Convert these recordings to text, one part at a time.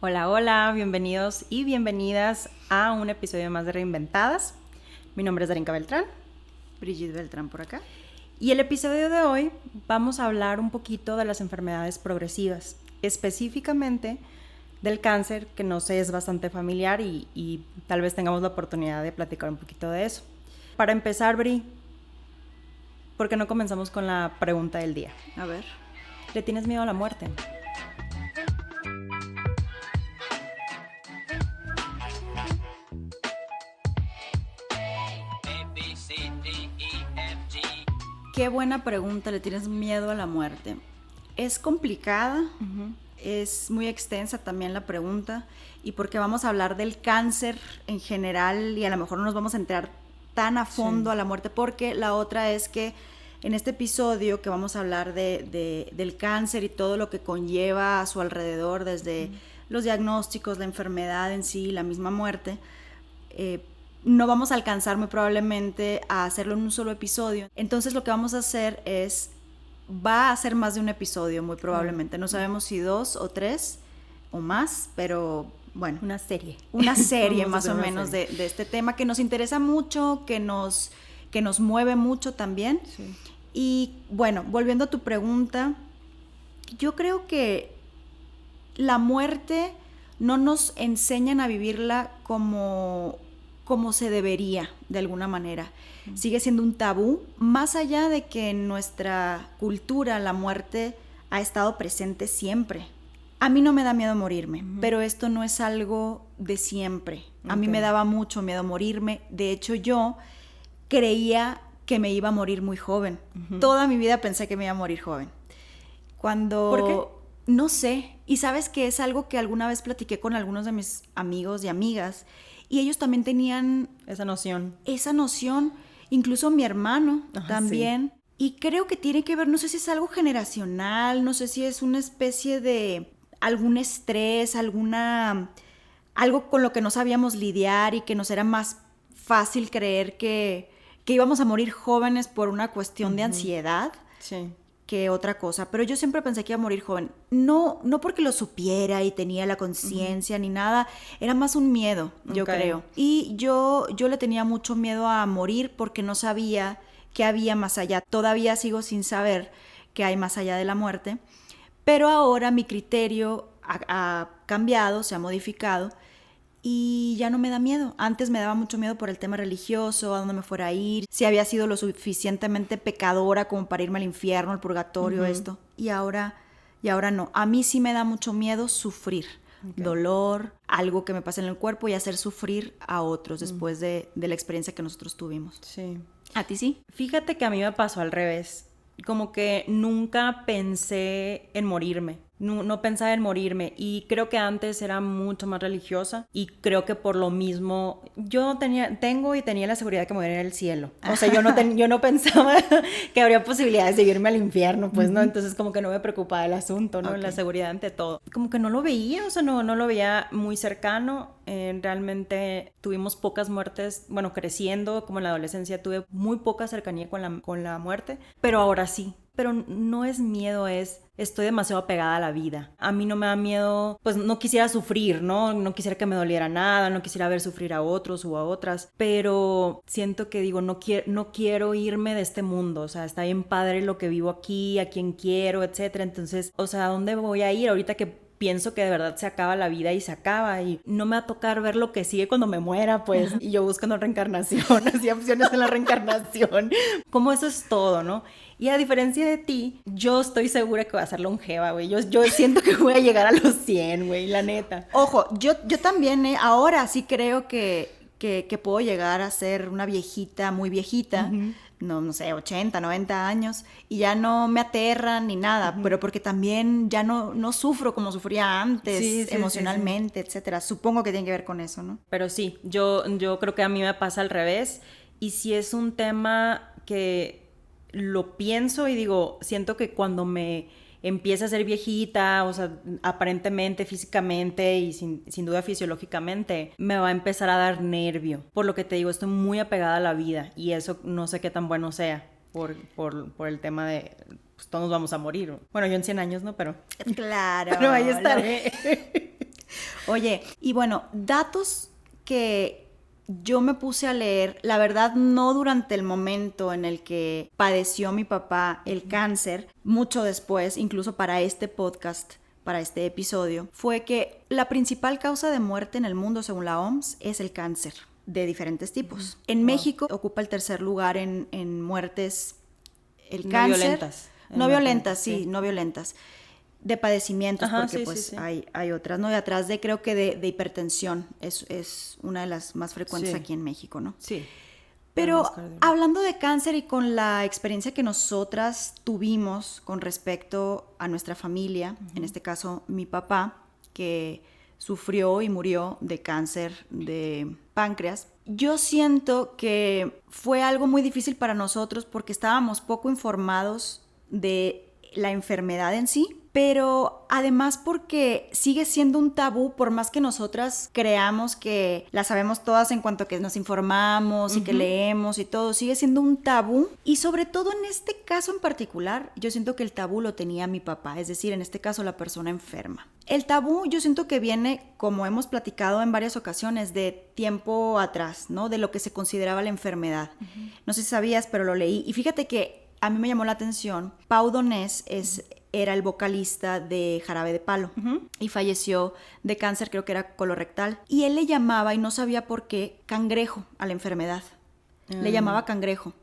Hola, hola, bienvenidos y bienvenidas a un episodio más de Reinventadas. Mi nombre es Darinka Beltrán. Brigitte Beltrán por acá. Y el episodio de hoy vamos a hablar un poquito de las enfermedades progresivas, específicamente del cáncer, que nos es bastante familiar y tal vez tengamos la oportunidad de platicar un poquito de eso. Para empezar, Bri, ¿por qué no comenzamos con la pregunta del día? A ver. ¿Le tienes miedo a la muerte? Qué buena pregunta. ¿Le tienes miedo a la muerte? Es complicada, es muy extensa también la pregunta, y porque vamos a hablar del cáncer en general y a lo mejor no nos vamos a entrar tan a fondo a la muerte, porque la otra es que en este episodio que vamos a hablar del cáncer y todo lo que conlleva a su alrededor, desde los diagnósticos, la enfermedad en sí, la misma muerte, no vamos a alcanzar muy probablemente a hacerlo en un solo episodio. Entonces lo que vamos a hacer va a ser más de un episodio muy probablemente. No sabemos si 2 o 3 o más, pero bueno. Una serie. Una serie más o menos de este tema que nos interesa mucho, que nos mueve mucho también. Sí. Y bueno, volviendo a tu pregunta, yo creo que la muerte no nos enseñan a vivirla como se debería, de alguna manera. Sigue siendo un tabú, más allá de que en nuestra cultura la muerte ha estado presente siempre. A mí no me da miedo morirme, pero esto no es algo de siempre. A mí me daba mucho miedo morirme. De hecho, yo creía que me iba a morir muy joven. Toda mi vida pensé que me iba a morir joven. ¿Por qué? No sé. Y sabes que es algo que alguna vez platiqué con algunos de mis amigos y amigas, y ellos también tenían esa noción, incluso mi hermano también. Sí. Y creo que tiene que ver, no sé si es algo generacional, no sé si es una especie de algún estrés, algo con lo que no sabíamos lidiar y que nos era más fácil creer que íbamos a morir jóvenes por una cuestión de ansiedad. Sí. Que otra cosa, pero yo siempre pensé que iba a morir joven, no porque lo supiera y tenía la conciencia ni nada, era más un miedo, yo creo, y yo le tenía mucho miedo a morir porque no sabía qué había más allá. Todavía sigo sin saber qué hay más allá de la muerte, pero ahora mi criterio ha cambiado, se ha modificado, y ya no me da miedo. Antes me daba mucho miedo por el tema religioso, a dónde me fuera a ir, si había sido lo suficientemente pecadora como para irme al infierno, al purgatorio, esto. Y ahora no. A mí sí me da mucho miedo sufrir. Dolor, algo que me pase en el cuerpo y hacer sufrir a otros después de la experiencia que nosotros tuvimos. Sí. ¿A ti sí? Fíjate que a mí me pasó al revés. Como que nunca pensé en morirme. No pensaba en morirme, y creo que antes era mucho más religiosa, y creo que por lo mismo yo tenía la seguridad de que me iba a ir al cielo. O sea, yo no pensaba que habría posibilidades de irme al infierno, pues, ¿no? Entonces como que no me preocupaba el asunto, ¿no? La seguridad ante todo. Como que no lo veía, o sea, no lo veía muy cercano. Realmente tuvimos pocas muertes, bueno, creciendo, como en la adolescencia tuve muy poca cercanía con la muerte, pero ahora sí. Pero no es miedo, estoy demasiado apegada a la vida. A mí no me da miedo, pues no quisiera sufrir, ¿no? No quisiera que me doliera nada, no quisiera ver sufrir a otros o a otras, pero siento que digo, no quiero irme de este mundo. O sea, está bien padre lo que vivo aquí, a quien quiero, etcétera. Entonces, o sea, ¿a dónde voy a ir ahorita que pienso que de verdad se acaba la vida y se acaba, y no me va a tocar ver lo que sigue cuando me muera, pues? Y yo buscando reencarnación, así opciones en la reencarnación, como eso es todo, ¿no? Y a diferencia de ti, yo estoy segura que voy a ser longeva, güey. Yo siento que voy a llegar a los 100, güey, la neta. Ojo, yo también, ahora sí creo que puedo llegar a ser una viejita, muy viejita, no sé, 80, 90 años, y ya no me aterran ni nada, pero porque también ya no sufro como sufría antes, emocionalmente, etcétera. Supongo que tiene que ver con eso, ¿no? Pero sí, yo creo que a mí me pasa al revés, y si es un tema que lo pienso y digo, siento que cuando me empieza a ser viejita, o sea, aparentemente, físicamente y sin duda fisiológicamente, me va a empezar a dar nervio. Por lo que te digo, estoy muy apegada a la vida, y eso no sé qué tan bueno sea por el tema de, pues todos vamos a morir. Bueno, yo en 100 años, ¿no? Pero claro. pero ahí estaré. Oye, y bueno, datos que yo me puse a leer, la verdad no durante el momento en el que padeció mi papá el cáncer, mucho después, incluso para este podcast, para este episodio, fue que la principal causa de muerte en el mundo, según la OMS, es el cáncer de diferentes tipos. En México ocupa el tercer lugar en muertes el cáncer. No violentas. No violentas, sí, no violentas. De padecimientos, ajá, porque sí, pues sí. Hay otras, ¿no? Y atrás de, creo que de hipertensión, es una de las más frecuentes Sí. aquí en México, ¿no? Sí. Pero hablando de cáncer y con la experiencia que nosotras tuvimos con respecto a nuestra familia, en este caso mi papá, que sufrió y murió de cáncer de páncreas, yo siento que fue algo muy difícil para nosotros porque estábamos poco informados de la enfermedad en sí, pero además porque sigue siendo un tabú, por más que nosotras creamos que la sabemos todas en cuanto a que nos informamos y que leemos y todo, sigue siendo un tabú. Y sobre todo en este caso en particular, yo siento que el tabú lo tenía mi papá, es decir, en este caso la persona enferma. El tabú yo siento que viene, como hemos platicado en varias ocasiones, de tiempo atrás, ¿no? De lo que se consideraba la enfermedad. No sé si sabías, pero lo leí. Y fíjate que a mí me llamó la atención. Pau Donés era el vocalista de Jarabe de Palo y falleció de cáncer, creo que era colorectal. Y él le llamaba, y no sabía por qué, cangrejo a la enfermedad. Le llamaba cangrejo.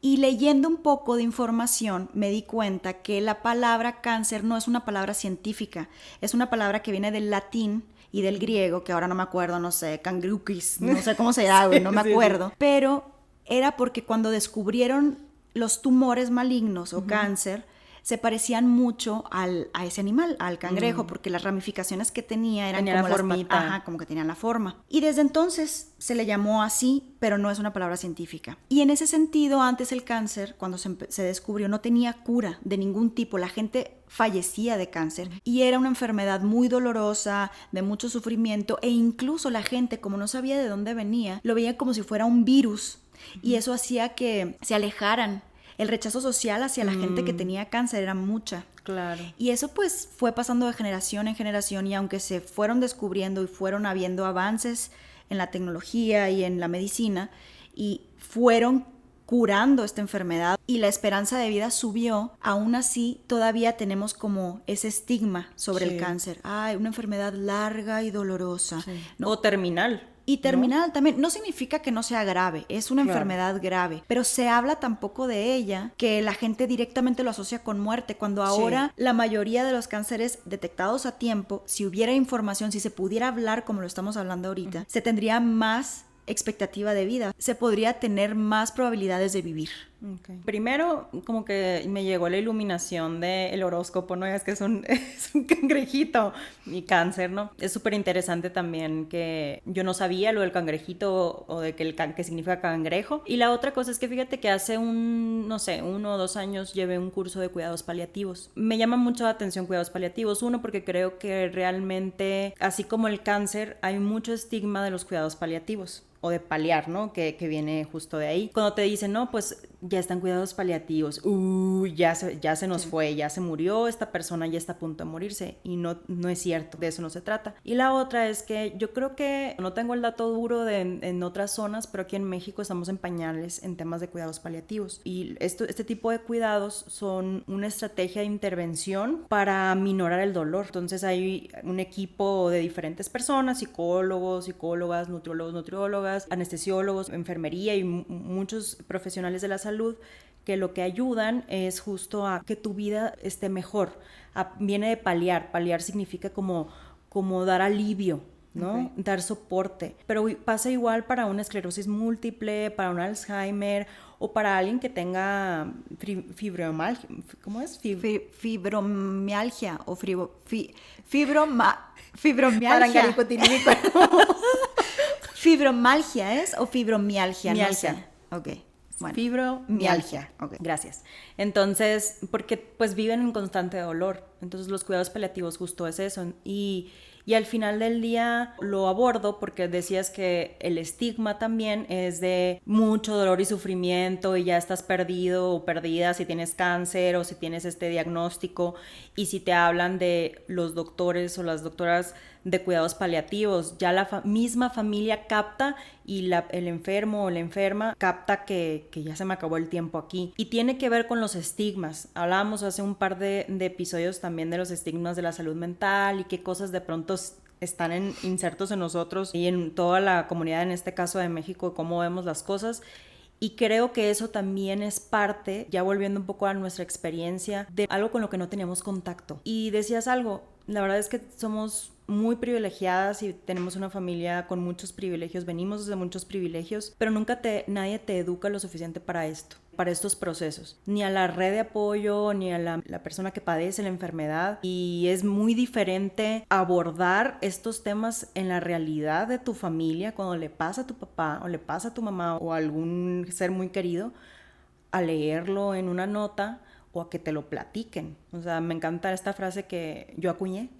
Y leyendo un poco de información me di cuenta que la palabra cáncer no es una palabra científica, es una palabra que viene del latín y del griego, que ahora no me acuerdo, no sé, cangreukis, no sé cómo se llama, no me acuerdo. Pero era porque cuando descubrieron los tumores malignos o cáncer, se parecían mucho a ese animal, al cangrejo, porque las ramificaciones que tenía eran tenía como la formita. Como que tenían la forma. Y desde entonces se le llamó así, pero no es una palabra científica. Y en ese sentido, antes el cáncer, cuando se descubrió, no tenía cura de ningún tipo. La gente fallecía de cáncer y era una enfermedad muy dolorosa, de mucho sufrimiento, e incluso la gente, como no sabía de dónde venía, lo veía como si fuera un virus, y eso hacía que se alejaran. El rechazo social hacia la gente que tenía cáncer era mucha. Claro. Y eso pues fue pasando de generación en generación, y aunque se fueron descubriendo y fueron habiendo avances en la tecnología y en la medicina y fueron curando esta enfermedad y la esperanza de vida subió, aún así todavía tenemos como ese estigma sobre el cáncer. Ay, una enfermedad larga y dolorosa. ¿No? O terminal. Y terminal también, no significa que no sea grave, es una enfermedad grave, pero se habla tan poco de ella que la gente directamente lo asocia con muerte, cuando ahora la mayoría de los cánceres detectados a tiempo, si hubiera información, si se pudiera hablar como lo estamos hablando ahorita, se tendría más expectativa de vida, se podría tener más probabilidades de vivir. Okay. Primero, como que me llegó la iluminación del horóscopo, ¿no? Es que es un cangrejito y cáncer, ¿no? Es súper interesante también que yo no sabía lo del cangrejito o de que significa cangrejo. Y la otra cosa es que fíjate que hace no sé, 1 o 2 años llevé un curso de cuidados paliativos. Me llama mucho la atención cuidados paliativos. Uno, porque creo que realmente, así como el cáncer, hay mucho estigma de los cuidados paliativos. O de paliar, ¿no? Que viene justo de ahí. Cuando te dicen, no, pues ya están cuidados paliativos, ya se nos fue, ya se murió, esta persona ya está a punto de morirse, y no es cierto, de eso no se trata. Y la otra es que yo creo que, no tengo el dato duro en otras zonas, pero aquí en México estamos en pañales en temas de cuidados paliativos, y este tipo de cuidados son una estrategia de intervención para minorar el dolor. Entonces hay un equipo de diferentes personas, psicólogos, psicólogas, nutriólogas, anestesiólogos, enfermería y muchos profesionales de la salud, que lo que ayudan es justo a que tu vida esté mejor. Viene de paliar. Paliar significa como dar alivio, ¿no? Okay. Dar soporte. Pero pasa igual para una esclerosis múltiple, para un Alzheimer, o para alguien que tenga fibromialgia. ¿Cómo es? Fibromialgia o fibromialgia. ¿Fibromialgia es o fibromialgia? Mialgia. No sé. Ok. Bueno, fibromialgia. Okay. Gracias. Entonces, porque pues viven en constante dolor. Entonces los cuidados paliativos justo es eso. Y al final del día lo abordo porque decías que el estigma también es de mucho dolor y sufrimiento y ya estás perdido o perdida si tienes cáncer o si tienes este diagnóstico, y si te hablan de los doctores o las doctoras de cuidados paliativos, ya la misma familia capta y el enfermo o la enferma capta que ya se me acabó el tiempo aquí. Y tiene que ver con los estigmas. Hablábamos hace un par de episodios también de los estigmas de la salud mental y qué cosas de pronto están insertos en nosotros y en toda la comunidad, en este caso de México, cómo vemos las cosas. Y creo que eso también es parte, ya volviendo un poco a nuestra experiencia, de algo con lo que no teníamos contacto. Y decías algo, la verdad es que somos muy privilegiadas y tenemos una familia con muchos privilegios, venimos desde muchos privilegios, pero nunca nadie te educa lo suficiente para esto, para estos procesos, ni a la red de apoyo, ni a la persona que padece la enfermedad. Y es muy diferente abordar estos temas en la realidad de tu familia, cuando le pasa a tu papá o le pasa a tu mamá o a algún ser muy querido, a leerlo en una nota o a que te lo platiquen. O sea, me encanta esta frase que yo acuñé,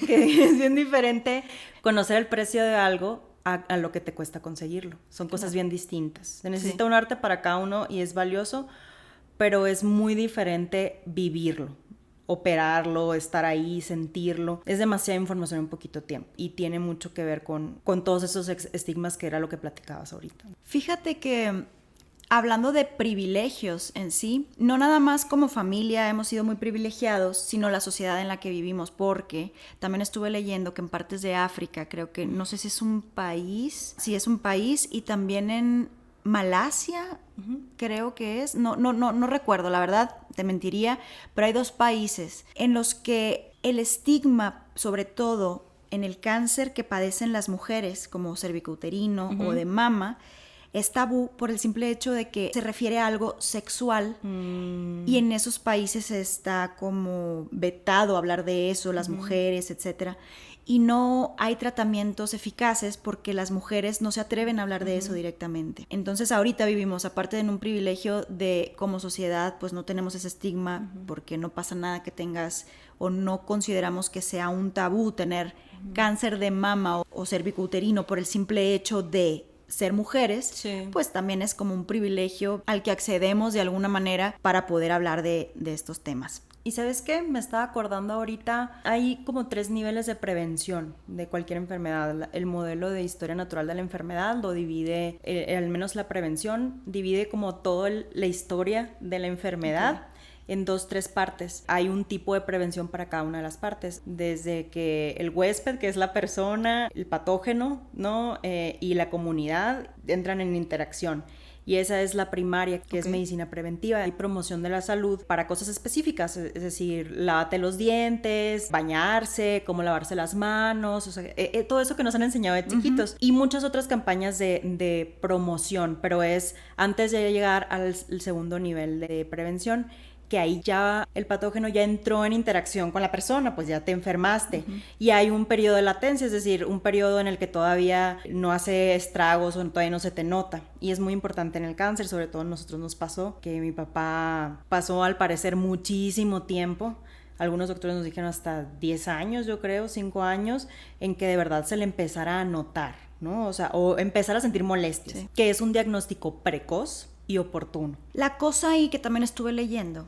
que es bien diferente conocer el precio de algo a lo que te cuesta conseguirlo. Son cosas bien distintas. Se necesita un arte para cada uno y es valioso, pero es muy diferente vivirlo, operarlo, estar ahí, sentirlo. Es demasiada información en poquito tiempo y tiene mucho que ver con todos esos estigmas que era lo que platicabas ahorita. Fíjate que hablando de privilegios en sí, no nada más como familia hemos sido muy privilegiados, sino la sociedad en la que vivimos, porque también estuve leyendo que en partes de África, creo que, no sé si es un país, sí es un país, y también en Malasia, creo que es, no recuerdo, la verdad, te mentiría, pero hay 2 países en los que el estigma, sobre todo en el cáncer que padecen las mujeres, como cervicouterino o de mama, es tabú por el simple hecho de que se refiere a algo sexual y en esos países está como vetado hablar de eso, las mujeres, etcétera, y no hay tratamientos eficaces porque las mujeres no se atreven a hablar de eso directamente. Entonces ahorita vivimos, aparte de en un privilegio de como sociedad, pues no tenemos ese estigma porque no pasa nada que tengas o no consideramos que sea un tabú tener cáncer de mama o cervicouterino por el simple hecho de ser mujeres, sí, pues también es como un privilegio al que accedemos de alguna manera para poder hablar de estos temas. ¿Y sabes qué? Me estaba acordando ahorita, hay como 3 niveles de prevención de cualquier enfermedad. El modelo de historia natural de la enfermedad lo divide, al menos la prevención, divide como toda la historia de la enfermedad. Okay. En 2-3 partes. Hay un tipo de prevención para cada una de las partes, desde que el huésped, que es la persona, el patógeno, ¿no? Y la comunidad entran en interacción. Y esa es la primaria, que es medicina preventiva y promoción de la salud para cosas específicas, es decir, lávate los dientes, bañarse, cómo lavarse las manos, o sea, todo eso que nos han enseñado de chiquitos. Y muchas otras campañas de promoción, pero es antes de llegar al segundo nivel de prevención, que ahí ya el patógeno ya entró en interacción con la persona, pues ya te enfermaste. Y hay un periodo de latencia, es decir, un periodo en el que todavía no hace estragos o todavía no se te nota. Y es muy importante en el cáncer, sobre todo a nosotros nos pasó, que mi papá pasó al parecer muchísimo tiempo. Algunos doctores nos dijeron hasta 10 años, yo creo, 5 años, en que de verdad se le empezara a notar, ¿no? O sea, o empezar a sentir molestias, que es un diagnóstico precoz y oportuno. La cosa ahí que también estuve leyendo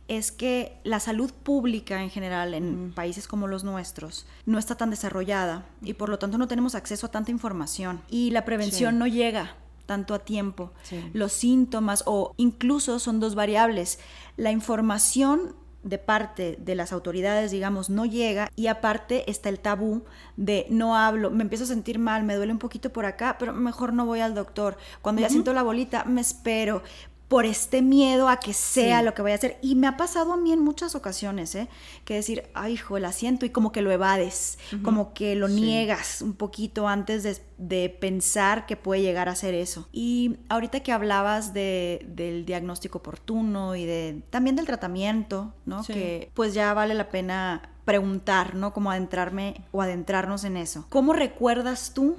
es que la salud pública en general en países como los nuestros no está tan desarrollada y por lo tanto no tenemos acceso a tanta información y la prevención no llega tanto a tiempo. Los síntomas o incluso son 2 variables. La información de parte de las autoridades, digamos, no llega y aparte está el tabú de no hablo, me empiezo a sentir mal, me duele un poquito por acá, pero mejor no voy al doctor. Cuando ya siento la bolita, me espero. Por este miedo a que sea lo que voy a hacer. Y me ha pasado a mí en muchas ocasiones, que decir, ay, hijo, la siento, y como que lo evades, como que lo niegas un poquito antes de pensar que puede llegar a ser eso. Y ahorita que hablabas del diagnóstico oportuno y también del tratamiento, ¿no? Que pues ya vale la pena preguntar, ¿no? Como adentrarnos en eso. ¿Cómo recuerdas tú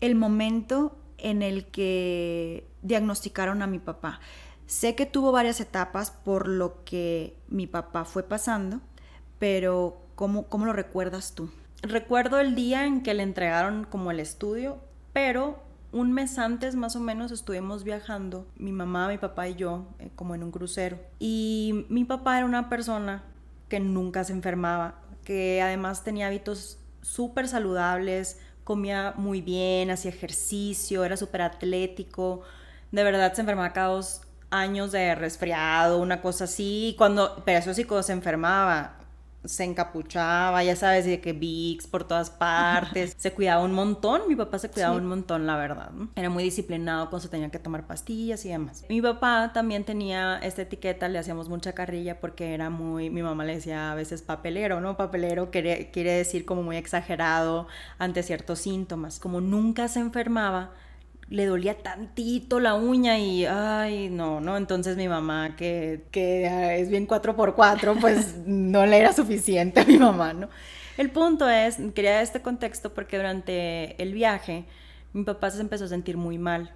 el momento en el que diagnosticaron a mi papá? Sé que tuvo varias etapas por lo que mi papá fue pasando, pero ¿cómo lo recuerdas tú? Recuerdo el día en que le entregaron como el estudio, pero un mes antes más o menos estuvimos viajando, mi mamá, mi papá y yo, como en un crucero. Y mi papá era una persona que nunca se enfermaba, que además tenía hábitos súper saludables, comía muy bien, hacía ejercicio, era súper atlético. De verdad se enfermaba cada 2 años de resfriado, una cosa así. Pero eso sí, cuando se enfermaba, se encapuchaba, ya sabes, de que Vicks por todas partes. Se cuidaba un montón, mi papá se cuidaba un montón, la verdad, ¿no? Era muy disciplinado cuando se tenía que tomar pastillas y demás. Mi papá también tenía esta etiqueta, le hacíamos mucha carrilla porque era mi mamá le decía a veces papelero, ¿no? Papelero quiere decir como muy exagerado ante ciertos síntomas. Como nunca se enfermaba, le dolía tantito la uña y ay, no, entonces mi mamá que es bien 4x4, pues no le era suficiente a mi mamá, ¿no? El punto es, quería este contexto porque durante el viaje mi papá se empezó a sentir muy mal,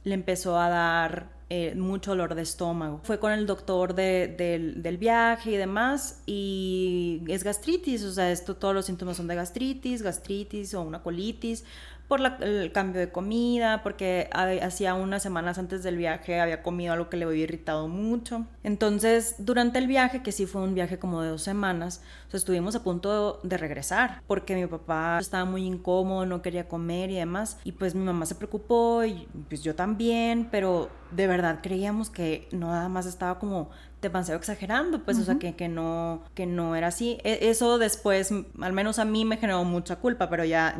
le empezó a dar mucho dolor de estómago. Fue con el doctor del viaje y demás y es gastritis, o sea, todos los síntomas son de gastritis o una colitis, por el cambio de comida, porque hacía unas semanas antes del viaje había comido algo que le había irritado mucho. Entonces, durante el viaje, que sí fue un viaje como de 2 semanas, o sea, estuvimos a punto de regresar, porque mi papá estaba muy incómodo, no quería comer y demás, y pues mi mamá se preocupó, y pues yo también, pero de verdad creíamos que no nada más estaba como demasiado exagerando, pues, o sea, que no era así. Eso después, al menos a mí me generó mucha culpa, pero ya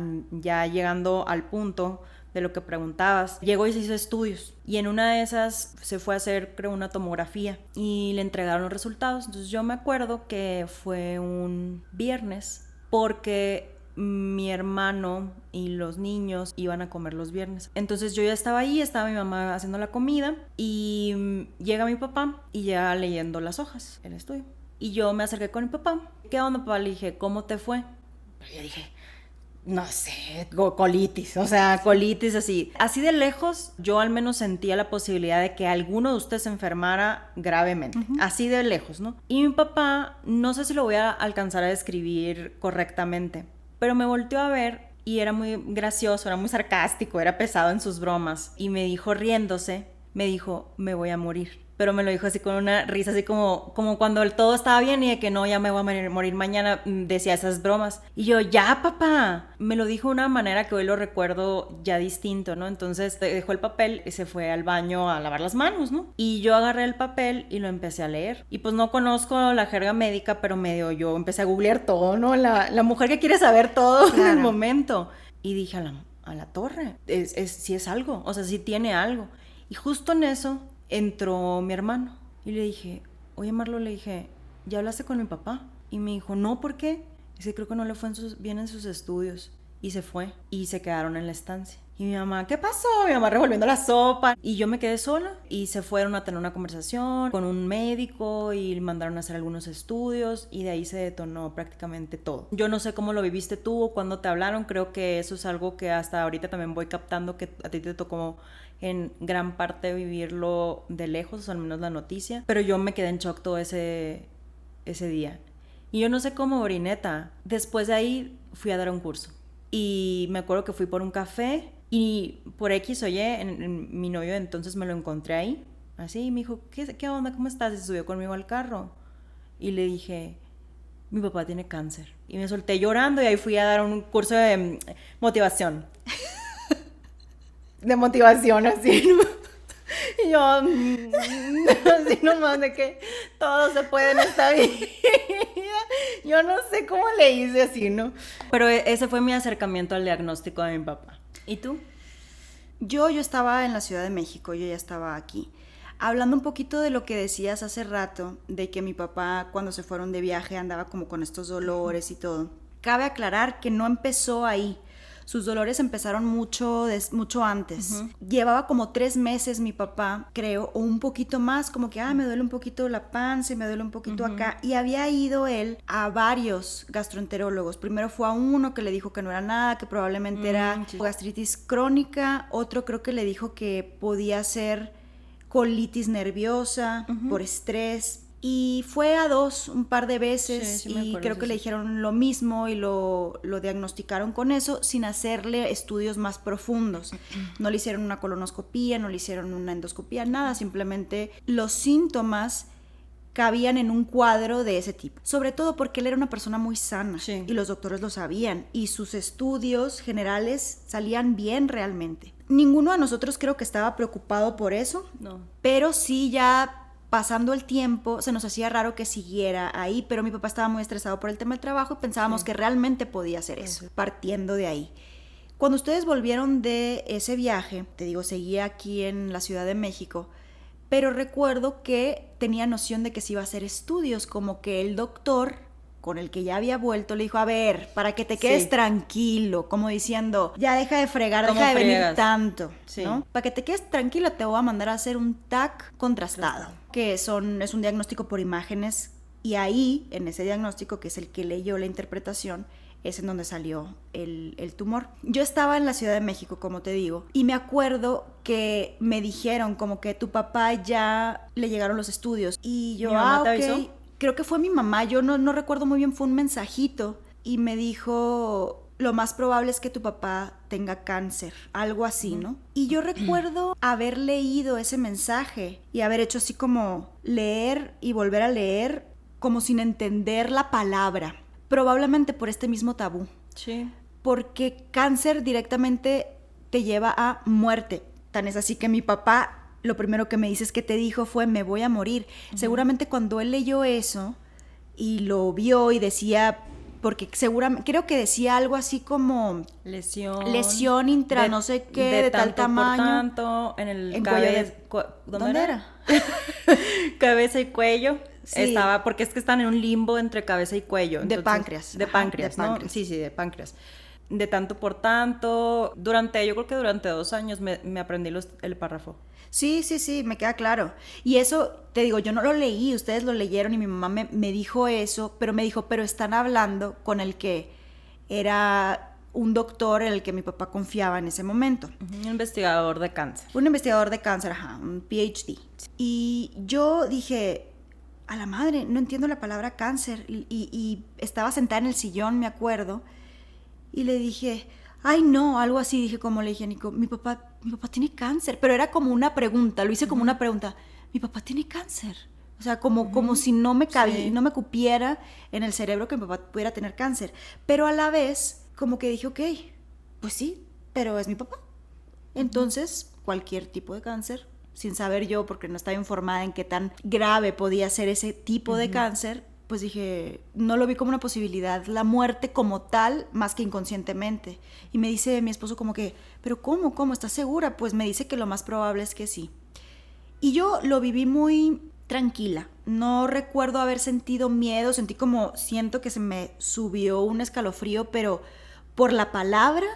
llegando al punto de lo que preguntabas, llegó y se hizo estudios, y en una de esas se fue a hacer, creo, una tomografía, y le entregaron los resultados. Entonces yo me acuerdo que fue un viernes, porque mi hermano y los niños iban a comer los viernes. Entonces yo ya estaba ahí, estaba mi mamá haciendo la comida y llega mi papá y ya leyendo las hojas, el estudio. Y yo me acerqué con mi papá. ¿Qué onda, papá? Le dije, ¿cómo te fue? Y yo dije, no sé, colitis, o sea, colitis así. Así de lejos, yo al menos sentía la posibilidad de que alguno de ustedes se enfermara gravemente. Así de lejos, ¿no? Y mi papá, no sé si lo voy a alcanzar a describir correctamente, pero me volteó a ver y era muy gracioso, era muy sarcástico, era pesado en sus bromas. Y me dijo, riéndose, me dijo, me voy a morir. Pero me lo dijo así con una risa, así como cuando todo estaba bien y de que no, ya me voy a morir mañana, decía esas bromas. Y yo, ya, papá. Me lo dijo de una manera que hoy lo recuerdo ya distinto, ¿no? Entonces dejó el papel y se fue al baño a lavar las manos, ¿no? Y yo agarré el papel y lo empecé a leer. Y pues no conozco la jerga médica, pero medio yo empecé a googlear todo, ¿no? La mujer que quiere saber todo en el momento. Y dije, a la torre, sí es algo, o sea, sí tiene algo. Y justo en eso entró mi hermano y le dije, oye Marlo, le dije, ¿ya hablaste con mi papá? Y me dijo, no, ¿por qué? Dice, creo que no le fue bien en sus estudios. Y se fue y se quedaron en la estancia. Y mi mamá, ¿qué pasó? Mi mamá revolviendo la sopa. Y yo me quedé sola y se fueron a tener una conversación con un médico y mandaron a hacer algunos estudios y de ahí se detonó prácticamente todo. Yo no sé cómo lo viviste tú o cuándo te hablaron. Creo que eso es algo que hasta ahorita también voy captando, que a ti te tocó en gran parte vivirlo de lejos, o al menos la noticia. Pero yo me quedé en shock todo ese día. Y yo no sé cómo, Brineta. Después de ahí fui a dar un curso. Y me acuerdo que fui por un café y por X o Y, mi novio entonces me lo encontré ahí. Así, y me dijo, ¿qué onda? ¿Cómo estás? Y se subió conmigo al carro. Y le dije, mi papá tiene cáncer. Y me solté llorando y ahí fui a dar un curso de motivación. De motivación, así, ¿no? Y yo, así nomás de que todo se puede en esta vida. Yo no sé cómo le hice así, ¿no? Pero ese fue mi acercamiento al diagnóstico de mi papá. ¿Y tú? Yo estaba en la Ciudad de México, yo ya estaba aquí. Hablando un poquito de lo que decías hace rato, de que mi papá cuando se fueron de viaje andaba como con estos dolores y todo. Cabe aclarar que no empezó ahí. Sus dolores empezaron mucho antes. Llevaba como 3 meses mi papá, creo, o un poquito más, como que, me duele un poquito la panza y me duele un poquito acá. Y había ido él a varios gastroenterólogos. Primero fue a uno que le dijo que no era nada, que probablemente era gastritis crónica. Otro creo que le dijo que podía ser colitis nerviosa por estrés. Y fue a 2 un par de veces Sí, me y acuerdo, creo que le dijeron lo mismo y lo diagnosticaron con eso sin hacerle estudios más profundos. No le hicieron una colonoscopía, no le hicieron una endoscopía, nada, simplemente los síntomas cabían en un cuadro de ese tipo. Sobre todo porque él era una persona muy sana y los doctores lo sabían y sus estudios generales salían bien realmente. Ninguno de nosotros creo que estaba preocupado por eso, pero sí ya pasando el tiempo se nos hacía raro que siguiera ahí, pero mi papá estaba muy estresado por el tema del trabajo y pensábamos que realmente podía hacer eso, partiendo de ahí. Cuando ustedes volvieron de ese viaje, te digo, seguía aquí en la Ciudad de México, pero recuerdo que tenía noción de que se iba a hacer estudios, como que el doctor con el que ya había vuelto le dijo, a ver, para que te quedes tranquilo, como diciendo, ya deja de fregar, deja de venir tanto, ¿no? Para que te quedes tranquilo te voy a mandar a hacer un TAC contrastado, que es un diagnóstico por imágenes, y ahí, en ese diagnóstico, que es el que leyó la interpretación, es en donde salió el tumor. Yo estaba en la Ciudad de México, como te digo, y me acuerdo que me dijeron como que tu papá ya le llegaron los estudios, y yo, ¿Mi mamá te avisó? Creo que fue mi mamá, yo no recuerdo muy bien, fue un mensajito, y me dijo, lo más probable es que tu papá tenga cáncer, algo así, ¿no? Y yo recuerdo haber leído ese mensaje y haber hecho así como leer y volver a leer, como sin entender la palabra, probablemente por este mismo tabú. Sí. Porque cáncer directamente te lleva a muerte. Tan es así que mi papá, lo primero que me dice es que te dijo fue, me voy a morir. Seguramente cuando él leyó eso y lo vio y decía, porque seguramente, creo que decía algo así como lesión intra, no sé qué, de tal tamaño. Por tanto, en el cabeza. ¿Dónde era? Cabeza y cuello. Sí. Estaba, porque es que están en un limbo entre cabeza y cuello. Entonces, de páncreas. De páncreas, ¿no? Sí, de páncreas. De tanto por tanto, yo creo que durante 2 años me aprendí el párrafo. Sí, me queda claro. Y eso, te digo, yo no lo leí, ustedes lo leyeron y mi mamá me dijo eso, pero me dijo, pero están hablando con el que era un doctor en el que mi papá confiaba en ese momento. Un investigador de cáncer. Un investigador de cáncer, un PhD. Y yo dije, a la madre, no entiendo la palabra cáncer. Y estaba sentada en el sillón, me acuerdo, y le dije, ay no, algo así, dije como le dije a Nico, mi papá tiene cáncer, pero era como una pregunta, lo hice como una pregunta, mi papá tiene cáncer, o sea, como si no me cabía, no me cupiera en el cerebro que mi papá pudiera tener cáncer, pero a la vez como que dije, ok, pues sí, pero es mi papá, entonces cualquier tipo de cáncer, sin saber yo, porque no estaba informada en qué tan grave podía ser ese tipo de cáncer, pues dije, no lo vi como una posibilidad, la muerte como tal, más que inconscientemente. Y me dice mi esposo como que, ¿pero cómo? ¿Estás segura? Pues me dice que lo más probable es que sí. Y yo lo viví muy tranquila. No recuerdo haber sentido miedo, sentí como, siento que se me subió un escalofrío, pero por la palabra,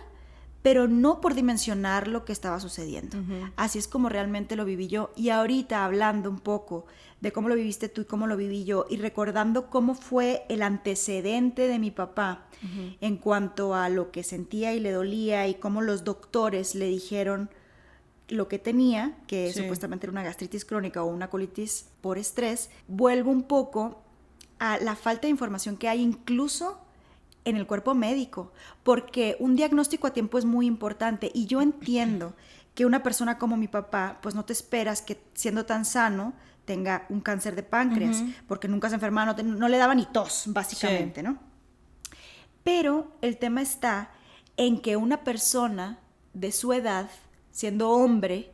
pero no por dimensionar lo que estaba sucediendo. Así es como realmente lo viví yo. Y ahorita hablando un poco de cómo lo viviste tú y cómo lo viví yo, y recordando cómo fue el antecedente de mi papá en cuanto a lo que sentía y le dolía, y cómo los doctores le dijeron lo que tenía, que supuestamente era una gastritis crónica o una colitis por estrés, vuelvo un poco a la falta de información que hay incluso en el cuerpo médico, porque un diagnóstico a tiempo es muy importante, y yo entiendo que una persona como mi papá, pues no te esperas que siendo tan sano tenga un cáncer de páncreas, porque nunca se enfermaba, no le daba ni tos, básicamente, ¿no? Pero el tema está en que una persona de su edad, siendo hombre,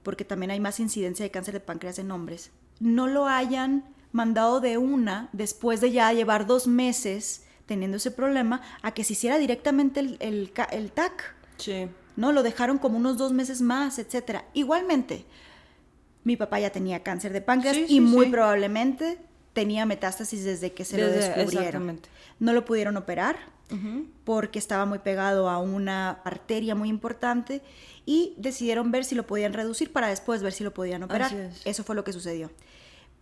porque también hay más incidencia de cáncer de páncreas en hombres, no lo hayan mandado de una, después de ya llevar 2 meses teniendo ese problema, a que se hiciera directamente el TAC. Sí. ¿No? Lo dejaron como unos 2 meses más, etcétera. Igualmente, mi papá ya tenía cáncer de páncreas y muy probablemente tenía metástasis desde que se lo descubrieron. Exactamente. No lo pudieron operar porque estaba muy pegado a una arteria muy importante, y decidieron ver si lo podían reducir para después ver si lo podían operar. Eso fue lo que sucedió.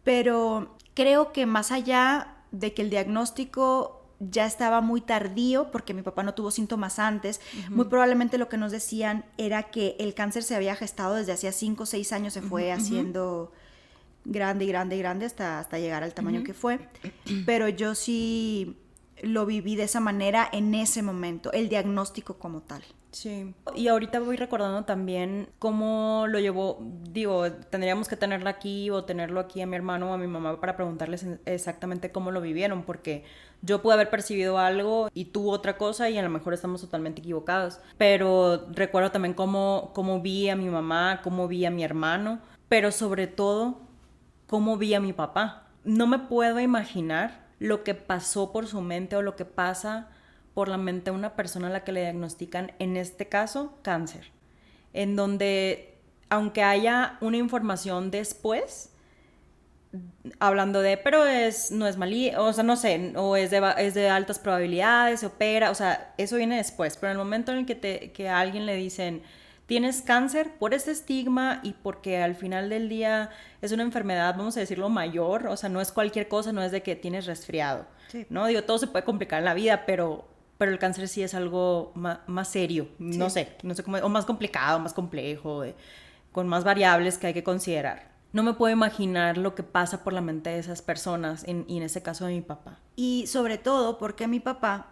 Pero creo que más allá de que el diagnóstico ya estaba muy tardío, porque mi papá no tuvo síntomas antes, muy probablemente lo que nos decían era que el cáncer se había gestado desde hacía 5 o 6 años, se fue haciendo grande y grande y grande hasta llegar al tamaño que fue. Pero yo sí lo viví de esa manera en ese momento, el diagnóstico como tal. Sí, y ahorita voy recordando también cómo lo llevó, digo, tendríamos que tenerla aquí o tenerlo aquí a mi hermano o a mi mamá para preguntarles exactamente cómo lo vivieron, porque yo pude haber percibido algo y tú otra cosa y a lo mejor estamos totalmente equivocados, pero recuerdo también cómo vi a mi mamá, cómo vi a mi hermano, pero sobre todo cómo vi a mi papá. No me puedo imaginar lo que pasó por su mente o lo que pasa por la mente a una persona a la que le diagnostican, en este caso, cáncer. En donde, aunque haya una información después, hablando de, pero no es maligno, o sea, no sé, o es de altas probabilidades, se opera, o sea, eso viene después. Pero en el momento en el que a alguien le dicen, tienes cáncer por este estigma y porque al final del día es una enfermedad, vamos a decirlo, mayor, o sea, no es cualquier cosa, no es de que tienes resfriado, sí. ¿No? Digo, todo se puede complicar en la vida, pero el cáncer sí es algo más serio, sí. no sé cómo, o más complicado, más complejo, con más variables que hay que considerar. No me puedo imaginar lo que pasa por la mente de esas personas, y en ese caso de mi papá. Y sobre todo porque mi papá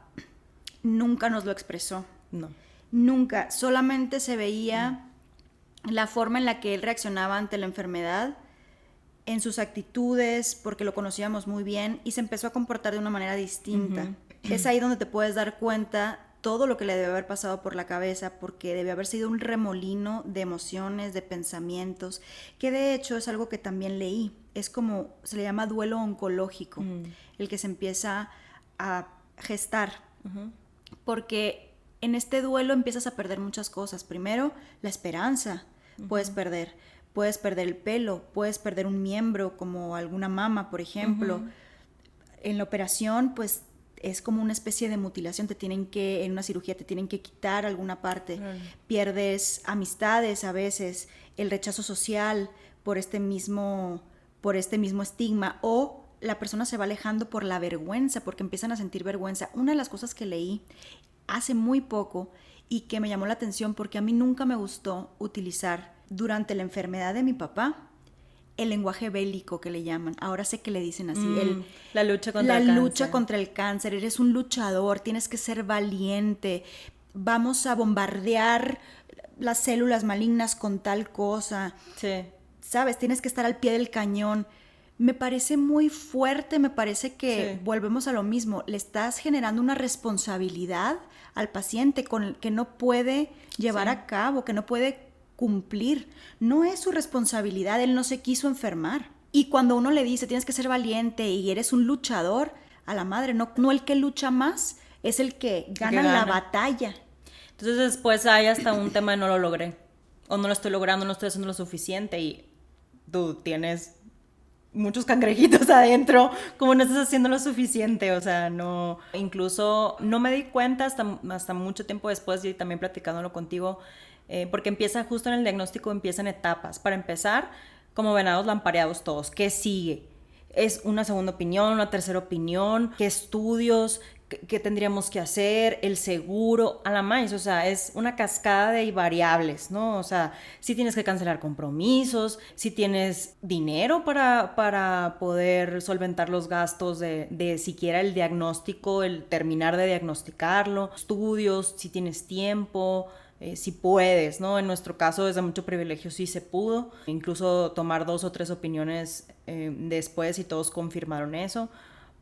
nunca nos lo expresó. No. Nunca, solamente se veía la forma en la que él reaccionaba ante la enfermedad, en sus actitudes, porque lo conocíamos muy bien, y se empezó a comportar de una manera distinta. Es ahí donde te puedes dar cuenta todo lo que le debe haber pasado por la cabeza, porque debe haber sido un remolino de emociones, de pensamientos, que de hecho es algo que también leí. Es como, se le llama duelo oncológico, el que se empieza a gestar, porque en este duelo empiezas a perder muchas cosas. Primero, la esperanza, puedes perder el pelo, puedes perder un miembro, como alguna mama, por ejemplo. En la operación, pues es como una especie de mutilación, en una cirugía te tienen que quitar alguna parte, pierdes amistades a veces, el rechazo social por este mismo estigma, o la persona se va alejando por la vergüenza, porque empiezan a sentir vergüenza. Una de las cosas que leí hace muy poco y que me llamó la atención, porque a mí nunca me gustó utilizar durante la enfermedad de mi papá el lenguaje bélico que le llaman. Ahora sé que le dicen así. La lucha contra el cáncer. Eres un luchador, tienes que ser valiente. Vamos a bombardear las células malignas con tal cosa. Sí. ¿Sabes? Tienes que estar al pie del cañón. Me parece muy fuerte, me parece que volvemos a lo mismo. Le estás generando una responsabilidad al paciente que no puede llevar a cabo, que no puede cumplir. No es su responsabilidad, él no se quiso enfermar. Y cuando uno le dice tienes que ser valiente y eres un luchador, a la madre, no el que lucha más, es el que gana la batalla. Entonces después hay hasta un tema de no lo logré, o no lo estoy logrando, no estoy haciendo lo suficiente, y tú tienes muchos cangrejitos adentro, como no estás haciendo lo suficiente, o sea, no, incluso no me di cuenta hasta mucho tiempo después, y también platicándolo contigo, porque empieza justo en el diagnóstico, empiezan etapas. Para empezar, como venados lampareados todos, ¿qué sigue? Es una segunda opinión, una tercera opinión, ¿qué estudios? ¿Qué tendríamos que hacer? El seguro, a la maíz, o sea, es una cascada de variables, ¿no? O sea, si tienes que cancelar compromisos, si tienes dinero para poder solventar los gastos de siquiera el diagnóstico, el terminar de diagnosticarlo, estudios, si tienes tiempo, si puedes, ¿no? En nuestro caso, desde mucho privilegio, sí se pudo, incluso tomar 2 o 3 opiniones después, y todos confirmaron eso.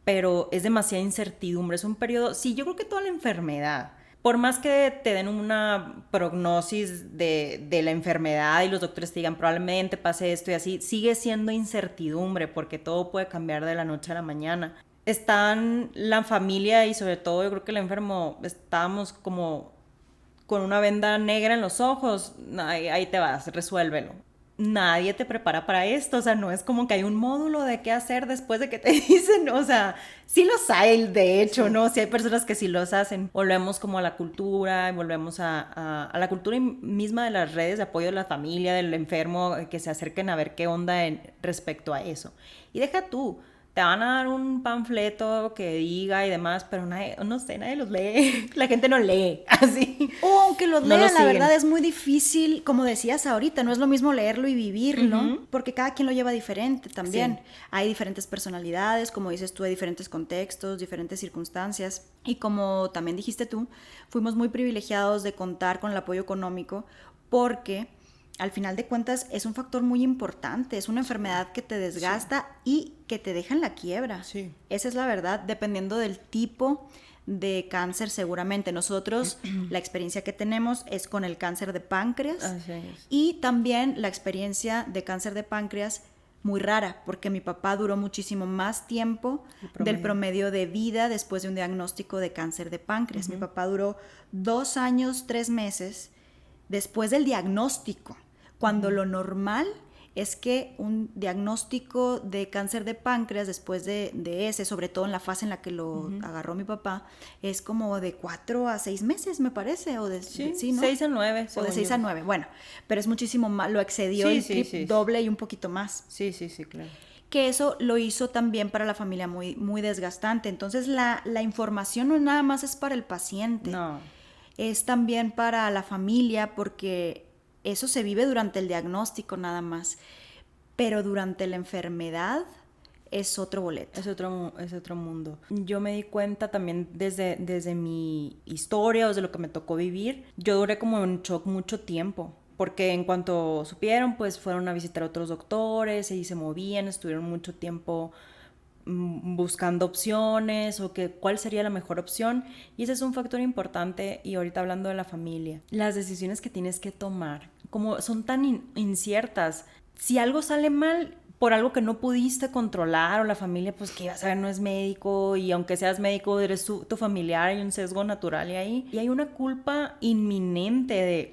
Pero es demasiada incertidumbre, es un periodo, sí, yo creo que toda la enfermedad, por más que te den una prognosis de la enfermedad y los doctores te digan probablemente pase esto y así, sigue siendo incertidumbre, porque todo puede cambiar de la noche a la mañana. Están la familia y sobre todo yo creo que el enfermo, estábamos como con una venda negra en los ojos, ahí te vas, resuélvelo. Nadie te prepara para esto, o sea, no es como que hay un módulo de qué hacer después de que te dicen, o sea, sí los hay, de hecho, ¿no? Sí hay personas que sí los hacen. Volvemos como a la cultura, volvemos a la cultura misma de las redes de apoyo de la familia, del enfermo, que se acerquen a ver qué onda respecto a eso. Y deja tú, te van a dar un panfleto que diga y demás, pero nadie, no sé, nadie los lee. La gente no lee, así. O aunque los No lean, lo la siguen. verdad es muy difícil, como decías ahorita, no es lo mismo leerlo y vivirlo, porque cada quien lo lleva diferente también. Sí. Hay diferentes personalidades, como dices tú, hay diferentes contextos, diferentes circunstancias. Y como también dijiste tú, fuimos muy privilegiados de contar con el apoyo económico porque al final de cuentas es un factor muy importante, es una enfermedad que te desgasta y que te deja en la quiebra. Sí. Esa es la verdad, dependiendo del tipo de cáncer seguramente. Nosotros la experiencia que tenemos es con el cáncer de páncreas Así es. y también la experiencia de cáncer de páncreas muy rara, porque mi papá duró muchísimo más tiempo del promedio de vida después de un diagnóstico de cáncer de páncreas. Mi papá duró 2 años, 3 meses después del diagnóstico, cuando lo normal es que un diagnóstico de cáncer de páncreas después de ese, sobre todo en la fase en la que lo agarró mi papá, es como de 4 a 6 meses, me parece, o de, Sí, ¿no? 6 a 9. O de 6 a 9, bueno, pero es muchísimo más, lo excedió el doble y un poquito más. Sí, claro. Que eso lo hizo también para la familia muy, muy desgastante. Entonces la información no nada más es para el paciente, No. es también para la familia, porque eso se vive durante el diagnóstico nada más, pero durante la enfermedad es otro boleto. Es otro mundo. Yo me di cuenta también desde mi historia, o desde lo que me tocó vivir, yo duré como en shock mucho tiempo. Porque en cuanto supieron, pues fueron a visitar a otros doctores y se movían, estuvieron mucho tiempo buscando opciones o que cuál sería la mejor opción, y ese es un factor importante. Y ahorita hablando de la familia, las decisiones que tienes que tomar como son tan inciertas, si algo sale mal por algo que no pudiste controlar, o la familia, pues que ibas a ver, no es médico, y aunque seas médico eres tu familiar, hay un sesgo natural y hay una culpa inminente de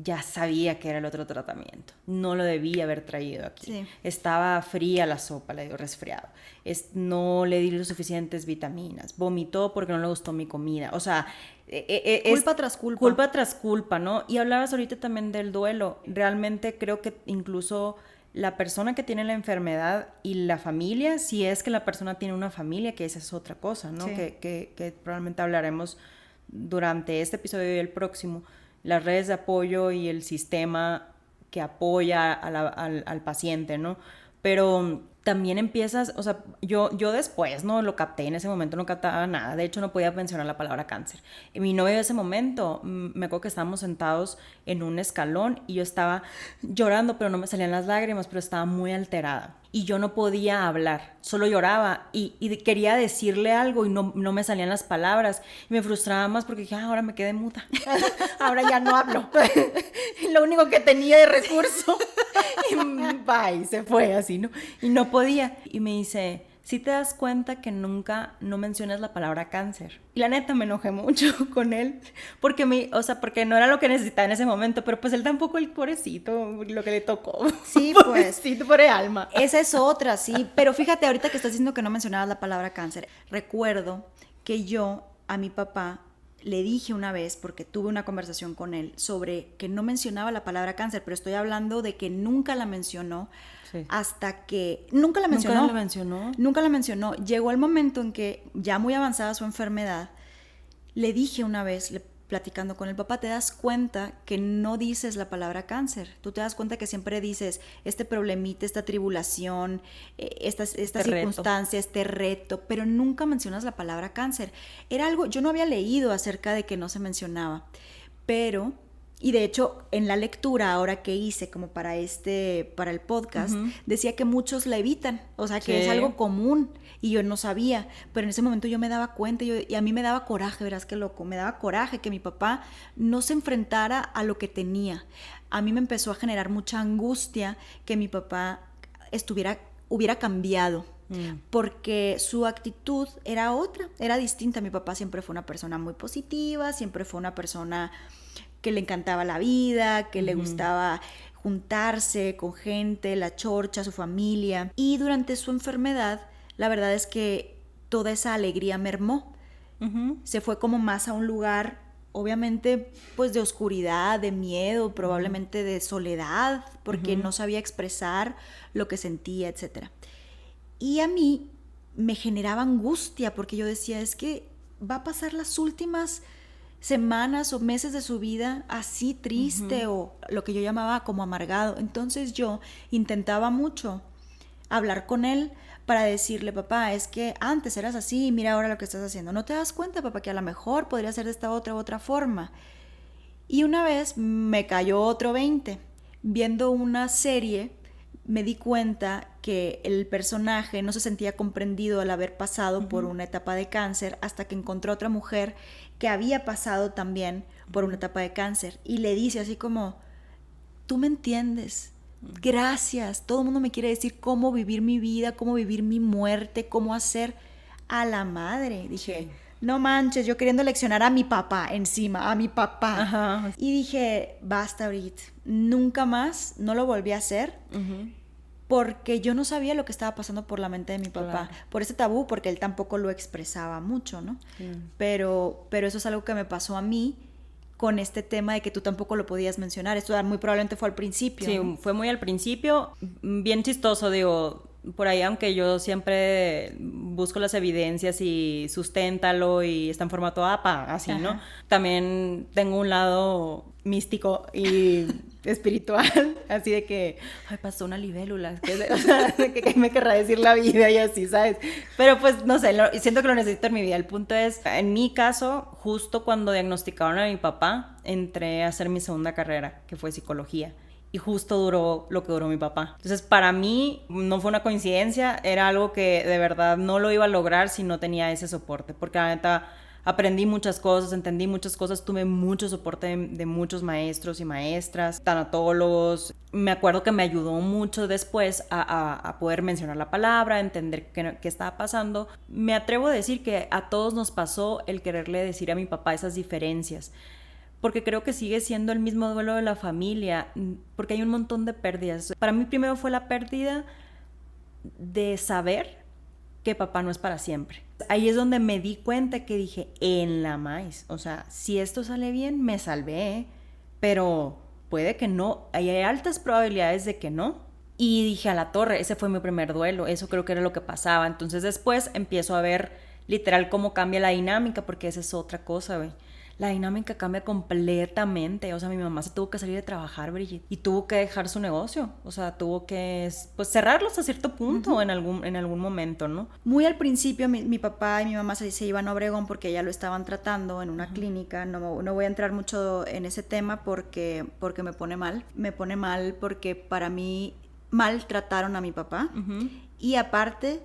ya sabía que era el otro tratamiento, no lo debía haber traído aquí, Sí. Estaba fría la sopa, le dio resfriado, no le di los suficientes vitaminas, vomitó porque no le gustó mi comida, o sea, culpa tras culpa. Culpa tras culpa, ¿no? Y hablabas ahorita también del duelo. Realmente creo que incluso la persona que tiene la enfermedad y la familia, si es que la persona tiene una familia, que esa es otra cosa, ¿no? Sí. Que probablemente hablaremos durante este episodio y el próximo, las redes de apoyo y el sistema que apoya al paciente, ¿no? Pero también empiezas, o sea, yo después no lo capté, en ese momento no captaba nada, de hecho no podía mencionar la palabra cáncer. Y mi novio de ese momento, me acuerdo que estábamos sentados en un escalón y yo estaba llorando, pero no me salían las lágrimas, pero estaba muy alterada. Y yo no podía hablar, solo lloraba y quería decirle algo y no me salían las palabras. Y me frustraba más porque dije, ahora me quedé muda, ahora ya no hablo. Lo único que tenía de recurso. Y bye, se fue así, ¿no? Y no podía. Y me dice, ¿sí te das cuenta que nunca no mencionas la palabra cáncer? Y la neta me enojé mucho con él, porque porque no era lo que necesitaba en ese momento, pero pues él tampoco, el pobrecito, lo que le tocó. Sí, pues. Pobrecito, pobre alma. Esa es otra, sí. Pero fíjate, ahorita que estás diciendo que no mencionabas la palabra cáncer, recuerdo que yo a mi papá le dije una vez, porque tuve una conversación con él, sobre que no mencionaba la palabra cáncer, pero estoy hablando de que nunca la mencionó. Sí. Hasta que nunca la mencionó. Nunca la mencionó. Llegó el momento en que, ya muy avanzada su enfermedad, le dije una vez, platicando con el papá, te das cuenta que no dices la palabra cáncer. Tú te das cuenta que siempre dices este problemita, esta tribulación, esta circunstancia, este reto, pero nunca mencionas la palabra cáncer. Era algo, yo no había leído acerca de que no se mencionaba, pero... Y de hecho, en la lectura ahora que hice como para el podcast, decía que muchos la evitan, o sea, que es algo común, y yo no sabía, pero en ese momento yo me daba cuenta, y a mí me daba coraje, verás qué loco, me daba coraje que mi papá no se enfrentara a lo que tenía. A mí me empezó a generar mucha angustia que mi papá hubiera cambiado, porque su actitud era otra, era distinta. Mi papá siempre fue una persona muy positiva, siempre fue una persona que le encantaba la vida, que le gustaba juntarse con gente, la chorcha, su familia. Y durante su enfermedad, la verdad es que toda esa alegría mermó. Se fue como más a un lugar, obviamente, pues de oscuridad, de miedo, probablemente de soledad, porque no sabía expresar lo que sentía, etc. Y a mí me generaba angustia porque yo decía, es que va a pasar las últimas semanas o meses de su vida así triste o lo que yo llamaba como amargado. Entonces yo intentaba mucho hablar con él para decirle, papá, es que antes eras así, mira ahora lo que estás haciendo. ¿No te das cuenta, papá, que a lo mejor podría ser de esta otra forma? Y una vez me cayó otro 20. Viendo una serie me di cuenta que el personaje no se sentía comprendido al haber pasado por una etapa de cáncer hasta que encontró otra mujer que había pasado también por una etapa de cáncer y le dice así como, tú me entiendes, gracias, todo el mundo me quiere decir cómo vivir mi vida, cómo vivir mi muerte, cómo hacer a la madre. Dije, sí. No manches, yo queriendo leccionar a mi papá encima, a mi papá. Ajá. Y dije, basta, Brigitte, nunca más, no lo volví a hacer. Porque yo no sabía lo que estaba pasando por la mente de mi papá, claro. Por ese tabú, porque él tampoco lo expresaba mucho, ¿no? Pero eso es algo que me pasó a mí con este tema de que tú tampoco lo podías mencionar. Esto muy probablemente fue al principio. Sí, ¿no? Fue muy al principio, bien chistoso, digo, por ahí, aunque yo siempre busco las evidencias y susténtalo y está en formato APA, así, ajá. ¿No? También tengo un lado místico y espiritual, así de que, ay, pasó una libélula, o sea, que me querrá decir la vida y así, ¿sabes? Pero pues, no sé, siento que lo necesito en mi vida. El punto es, en mi caso, justo cuando diagnosticaron a mi papá, entré a hacer mi segunda carrera, que fue psicología. Y justo duró lo que duró mi papá. Entonces, para mí, no fue una coincidencia, era algo que de verdad no lo iba a lograr si no tenía ese soporte, porque la neta aprendí muchas cosas, entendí muchas cosas, tuve mucho soporte de muchos maestros y maestras, tanatólogos. Me acuerdo que me ayudó mucho después a poder mencionar la palabra, a entender qué estaba pasando. Me atrevo a decir que a todos nos pasó el quererle decir a mi papá esas diferencias, porque creo que sigue siendo el mismo duelo de la familia, porque hay un montón de pérdidas. Para mí primero fue la pérdida de saber que papá no es para siempre. Ahí es donde me di cuenta que dije, en la maíz, o sea, si esto sale bien, me salvé, pero puede que no, hay altas probabilidades de que no. Y dije, a la torre, ese fue mi primer duelo, eso creo que era lo que pasaba. Entonces después empiezo a ver literal cómo cambia la dinámica, porque esa es otra cosa, güey. La dinámica cambia completamente. O sea, mi mamá se tuvo que salir de trabajar, Brigitte, y tuvo que dejar su negocio. O sea, tuvo que, pues, cerrarlo hasta cierto punto en algún momento, ¿no? Muy al principio mi papá y mi mamá se iban a Obregón porque ya lo estaban tratando en una clínica. No voy a entrar mucho en ese tema porque me pone mal. Me pone mal porque para mí maltrataron a mi papá y aparte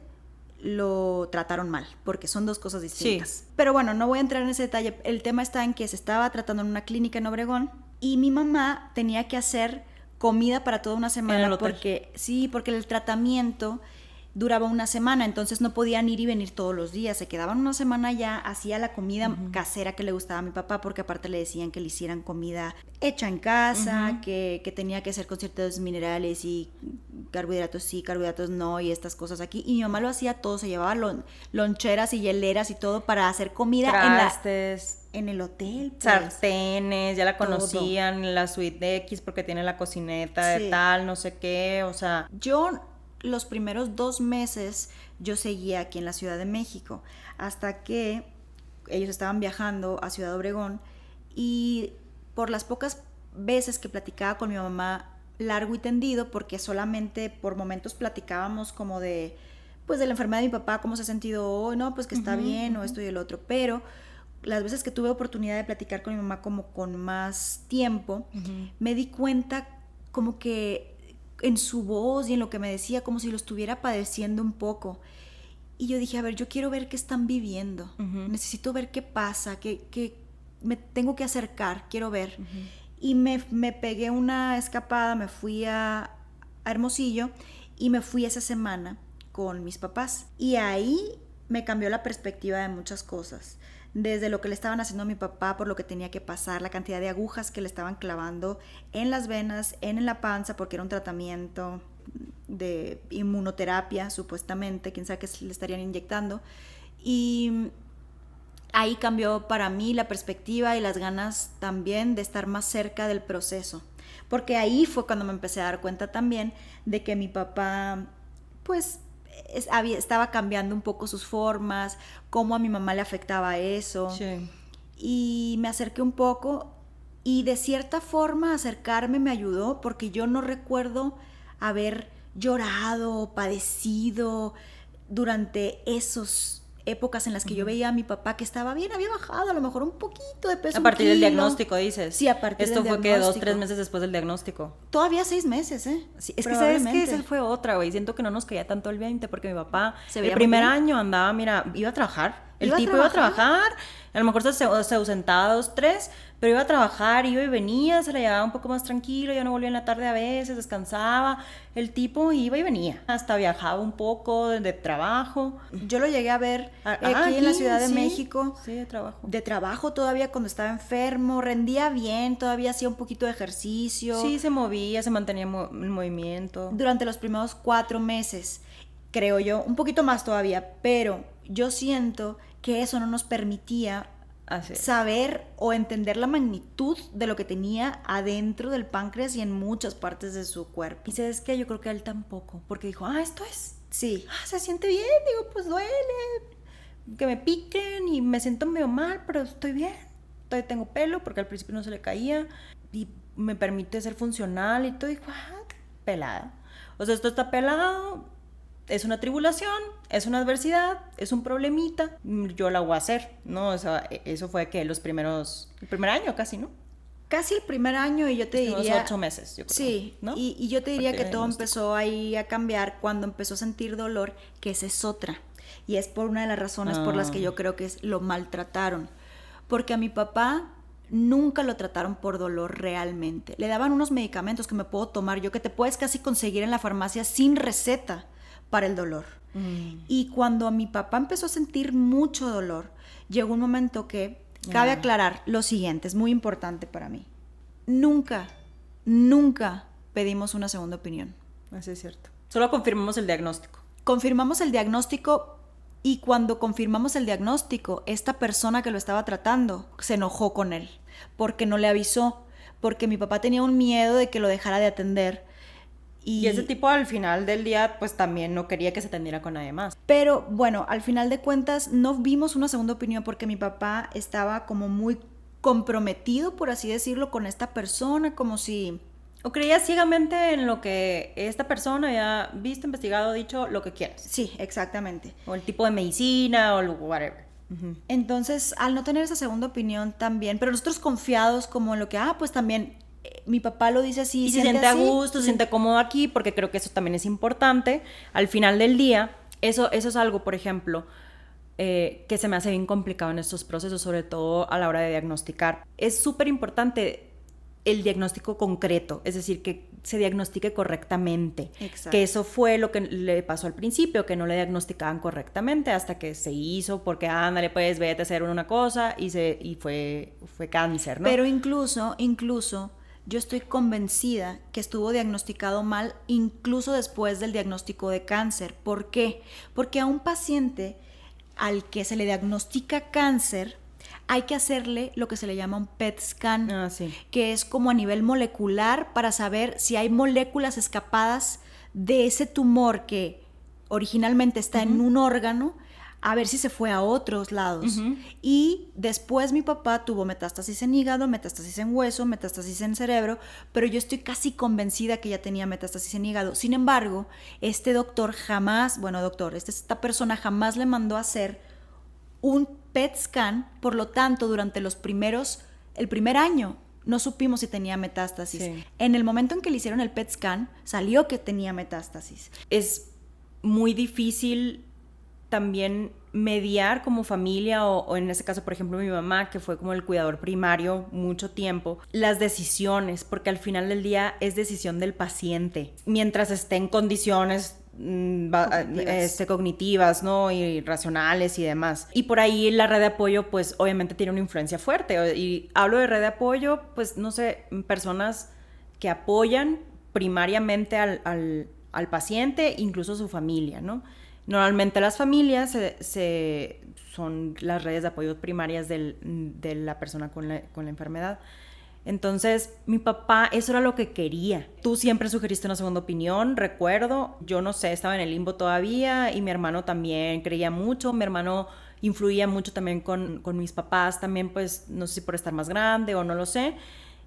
lo trataron mal, porque son dos cosas distintas. Sí. Pero bueno, no voy a entrar en ese detalle. El tema está en que se estaba tratando en una clínica en Obregón y mi mamá tenía que hacer comida para toda una semana porque el tratamiento duraba una semana, entonces no podían ir y venir todos los días, se quedaban una semana ya, hacía la comida casera que le gustaba a mi papá, porque aparte le decían que le hicieran comida hecha en casa, que tenía que ser con ciertos minerales y carbohidratos sí, carbohidratos no, y estas cosas aquí, y mi mamá lo hacía todo, se llevaba loncheras y hieleras y todo para hacer comida en el hotel, pues. Sartenes, ya la conocían, todo. La suite de X porque tiene la cocineta de tal, no sé qué, o sea, yo los primeros 2 meses yo seguía aquí en la Ciudad de México hasta que ellos estaban viajando a Ciudad Obregón y por las pocas veces que platicaba con mi mamá largo y tendido, porque solamente por momentos platicábamos como de pues de la enfermedad de mi papá, cómo se ha sentido hoy, no, pues que está bien o esto y el otro, pero las veces que tuve oportunidad de platicar con mi mamá como con más tiempo, me di cuenta como que en su voz y en lo que me decía, como si lo estuviera padeciendo un poco. Y yo dije, a ver, yo quiero ver qué están viviendo. Necesito ver qué pasa, que me tengo que acercar, quiero ver. Y me pegué una escapada, me fui a Hermosillo y me fui esa semana con mis papás. Y ahí me cambió la perspectiva de muchas cosas. Desde lo que le estaban haciendo a mi papá, por lo que tenía que pasar, la cantidad de agujas que le estaban clavando en las venas, en la panza, porque era un tratamiento de inmunoterapia, supuestamente, quién sabe qué le estarían inyectando. Y ahí cambió para mí la perspectiva y las ganas también de estar más cerca del proceso. Porque ahí fue cuando me empecé a dar cuenta también de que mi papá, pues, estaba cambiando un poco sus formas, cómo a mi mamá le afectaba eso. Sí. Y me acerqué un poco y de cierta forma acercarme me ayudó porque yo no recuerdo haber llorado o padecido durante esas épocas en las que yo veía a mi papá que estaba bien, había bajado a lo mejor un poquito de peso. A partir del diagnóstico, dices. Sí, a partir del diagnóstico. Esto fue que 2-3 meses después del diagnóstico. Todavía 6 meses, ¿eh? Sí, es que sabes que esa fue otra, güey. Siento que no nos caía tanto el 20 porque mi papá el primer año andaba, mira, iba a trabajar. El tipo iba a trabajar, a lo mejor se ausentaba 2-3, pero iba a trabajar, iba y venía, se la llevaba un poco más tranquilo, ya no volvía en la tarde a veces, descansaba. El tipo iba y venía, hasta viajaba un poco de trabajo. Yo lo llegué a ver aquí en la Ciudad de México. Sí, de trabajo. De trabajo todavía cuando estaba enfermo, rendía bien, todavía hacía un poquito de ejercicio. Sí, se movía, se mantenía en movimiento. Durante los primeros 4 meses, creo yo, un poquito más todavía, pero yo siento que eso no nos permitía saber o entender la magnitud de lo que tenía adentro del páncreas y en muchas partes de su cuerpo. Y sabes que yo creo que a él tampoco, porque dijo, esto es, sí, se siente bien, digo, pues duele, que me piquen y me siento medio mal, pero estoy bien, todavía tengo pelo, porque al principio no se le caía, y me permite ser funcional, y todo, dijo, pelada, o sea, esto está pelado, es una tribulación, es una adversidad, es un problemita, yo la voy a hacer, ¿no? O sea, eso fue que el primer año casi, ¿no? Casi el primer año, y yo te diría... 8 meses, yo creo. Sí, ¿no? Y yo te diría que todo empezó ahí a cambiar cuando empezó a sentir dolor, que esa es otra. Y es por una de las razones por las que yo creo que lo maltrataron. Porque a mi papá nunca lo trataron por dolor realmente. Le daban unos medicamentos que me puedo tomar yo, que te puedes casi conseguir en la farmacia sin receta para el dolor. Y cuando a mi papá empezó a sentir mucho dolor, llegó un momento que, cabe aclarar lo siguiente, es muy importante para mí. Nunca pedimos una segunda opinión. Eso es cierto. Solo confirmamos el diagnóstico. Confirmamos el diagnóstico, y cuando confirmamos el diagnóstico, esta persona que lo estaba tratando se enojó con él porque no le avisó, porque mi papá tenía un miedo de que lo dejara de atender. Y ese tipo al final del día pues también no quería que se atendiera con nadie más. Pero bueno, al final de cuentas no vimos una segunda opinión porque mi papá estaba como muy comprometido, por así decirlo, con esta persona, como si... O creía ciegamente en lo que esta persona había visto, investigado, dicho, lo que quieras. Sí, exactamente. O el tipo de medicina o el whatever. Entonces, al no tener esa segunda opinión también, pero nosotros confiados como en lo que, pues también... mi papá lo dice así. Y se siente a gusto, se siente cómodo aquí, porque creo que eso también es importante. Al final del día, eso es algo, por ejemplo, que se me hace bien complicado en estos procesos, sobre todo a la hora de diagnosticar. Es súper importante el diagnóstico concreto, es decir, que se diagnostique correctamente. Exacto. Que eso fue lo que le pasó al principio, que no le diagnosticaban correctamente hasta que se hizo, porque ándale, pues vete a hacer una cosa y fue cáncer, ¿no? Pero incluso yo estoy convencida que estuvo diagnosticado mal incluso después del diagnóstico de cáncer. ¿Por qué? Porque a un paciente al que se le diagnostica cáncer hay que hacerle lo que se le llama un PET scan, que es como a nivel molecular para saber si hay moléculas escapadas de ese tumor que originalmente está en un órgano, a ver si se fue a otros lados. Y después mi papá tuvo metástasis en hígado, metástasis en hueso, metástasis en cerebro, pero yo estoy casi convencida que ya tenía metástasis en hígado. Sin embargo, esta persona jamás le mandó a hacer un PET scan, por lo tanto, durante el primer año no supimos si tenía metástasis. Sí. En el momento en que le hicieron el PET scan, salió que tenía metástasis. Es muy difícil también mediar como familia o en este caso, por ejemplo, mi mamá, que fue como el cuidador primario mucho tiempo, las decisiones, porque al final del día es decisión del paciente, mientras esté en condiciones cognitivas, ¿no? Y racionales y demás. Y por ahí la red de apoyo, pues obviamente tiene una influencia fuerte. Y hablo de red de apoyo, pues no sé, personas que apoyan primariamente al paciente, incluso su familia, ¿no? Normalmente las familias son las redes de apoyo primarias de la persona con la enfermedad. Entonces, mi papá, eso era lo que quería. Tú siempre sugeriste una segunda opinión, recuerdo. Yo no sé, estaba en el limbo todavía y mi hermano también creía mucho. Mi hermano influía mucho también con mis papás, también pues no sé si por estar más grande o no lo sé.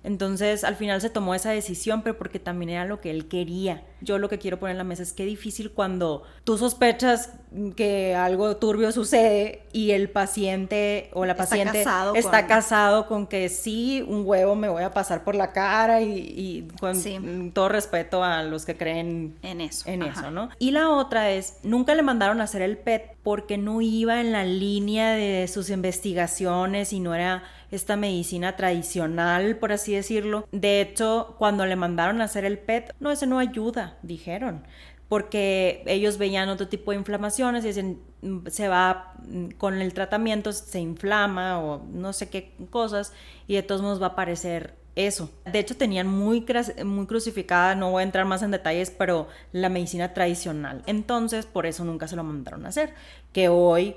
Entonces, al final se tomó esa decisión, pero porque también era lo que él quería. Yo lo que quiero poner en la mesa es que difícil cuando tú sospechas que algo turbio sucede y el paciente o la paciente está casado con que sí, un huevo me voy a pasar por la cara y con todo respeto a los que creen en eso, ¿no? Y la otra es, nunca le mandaron a hacer el PET porque no iba en la línea de sus investigaciones y no era esta medicina tradicional, por así decirlo. De hecho, cuando le mandaron a hacer el PET, no, ese no ayuda, dijeron, porque ellos veían otro tipo de inflamaciones y dicen, se va con el tratamiento, se inflama o no sé qué cosas y de todos modos va a aparecer eso. De hecho, tenían muy crucificada, no voy a entrar más en detalles, pero la medicina tradicional. Entonces, por eso nunca se lo mandaron a hacer, que hoy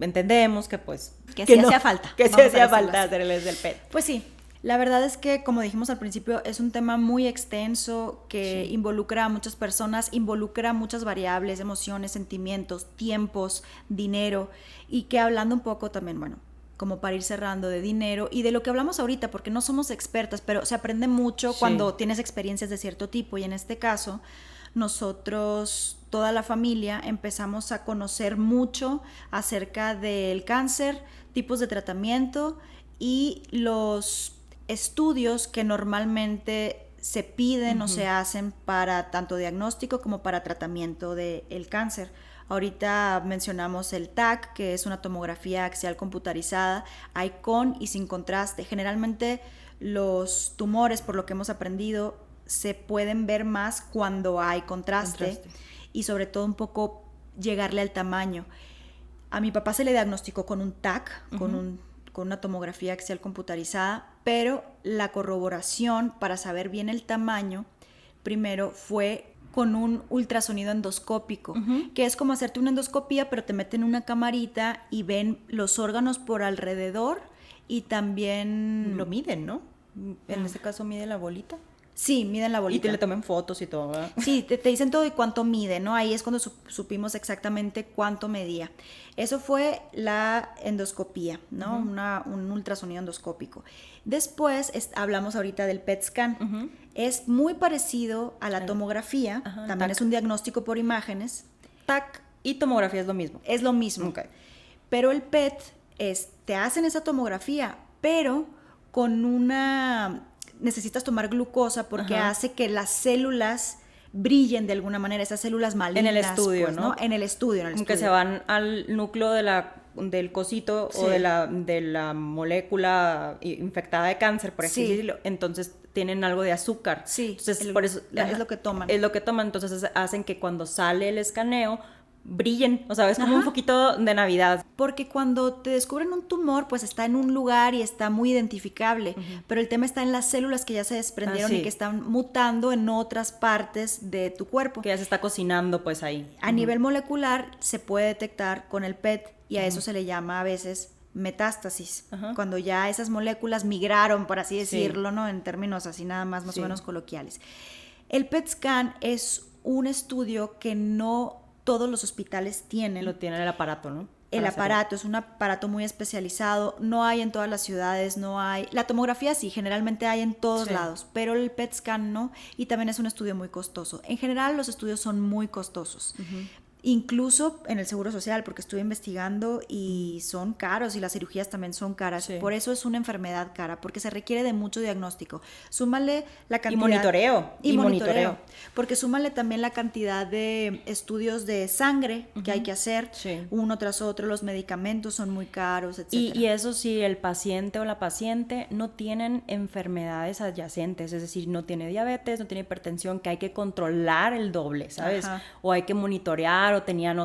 entendemos que pues que sí hacía falta. Que sí hacía falta hacerles el PET. Pues sí, la verdad es que, como dijimos al principio, es un tema muy extenso que involucra a muchas personas, involucra muchas variables, emociones, sentimientos, tiempos, dinero, y que hablando un poco también, bueno, como para ir cerrando, de dinero y de lo que hablamos ahorita, porque no somos expertas, pero se aprende mucho cuando tienes experiencias de cierto tipo, y en este caso nosotros, toda la familia, empezamos a conocer mucho acerca del cáncer, tipos de tratamiento y los estudios que normalmente se piden o se hacen para tanto diagnóstico como para tratamiento del cáncer. Ahorita mencionamos el TAC, que es una tomografía axial computarizada. Hay con y sin contraste. Generalmente los tumores, por lo que hemos aprendido, se pueden ver más cuando hay contraste y sobre todo un poco llegarle al tamaño. A mi papá se le diagnosticó con un TAC, con una tomografía axial computarizada, pero la corroboración para saber bien el tamaño primero fue con un ultrasonido endoscópico, que es como hacerte una endoscopía, pero te meten una camarita y ven los órganos por alrededor y también lo miden, ¿no? En este caso mide la bolita. Sí, miden la bolita. Y te le toman fotos y todo, ¿verdad? Sí, te dicen todo y cuánto mide, ¿no? Ahí es cuando supimos exactamente cuánto medía. Eso fue la endoscopía, ¿no? Un ultrasonido endoscópico. Después hablamos ahorita del PET scan. Es muy parecido a la tomografía. También TAC. Es un diagnóstico por imágenes. TAC y tomografía es lo mismo. Es lo mismo. Okay. Pero el PET te hacen esa tomografía, pero con necesitas tomar glucosa porque hace que las células brillen de alguna manera, esas células malignas. En el estudio, pues, ¿no? En el estudio. Que se van al núcleo del cosito o de la molécula infectada de cáncer, por así decirlo. Entonces tienen algo de azúcar. Sí, entonces, por eso, es lo que toman. Es lo que toman, entonces hacen que cuando sale el escaneo brillen, o sea, es como un poquito de Navidad. Porque cuando te descubren un tumor, pues está en un lugar y está muy identificable, pero el tema está en las células que ya se desprendieron y que están mutando en otras partes de tu cuerpo. Que ya se está cocinando, pues ahí. A nivel molecular se puede detectar con el PET y a eso se le llama a veces metástasis, cuando ya esas moléculas migraron, por así decirlo, ¿no? En términos así nada más o menos coloquiales. El PET scan es un estudio que no todos los hospitales tienen. Lo tienen el aparato, ¿no? El aparato es un aparato muy especializado, no hay en todas las ciudades, no hay. La tomografía sí, generalmente hay en todos lados, pero el PET scan no, y también es un estudio muy costoso. En general los estudios son muy costosos. Incluso en el Seguro Social, porque estuve investigando y son caros y las cirugías también son caras. Por eso es una enfermedad cara, porque se requiere de mucho diagnóstico. Súmale la cantidad... Y monitoreo. Porque súmale también la cantidad de estudios de sangre que hay que hacer, uno tras otro, los medicamentos son muy caros, etc. Y eso sí, el paciente o la paciente no tienen enfermedades adyacentes, es decir, no tiene diabetes, no tiene hipertensión, que hay que controlar el doble, ¿sabes? O hay que monitorear, o tenían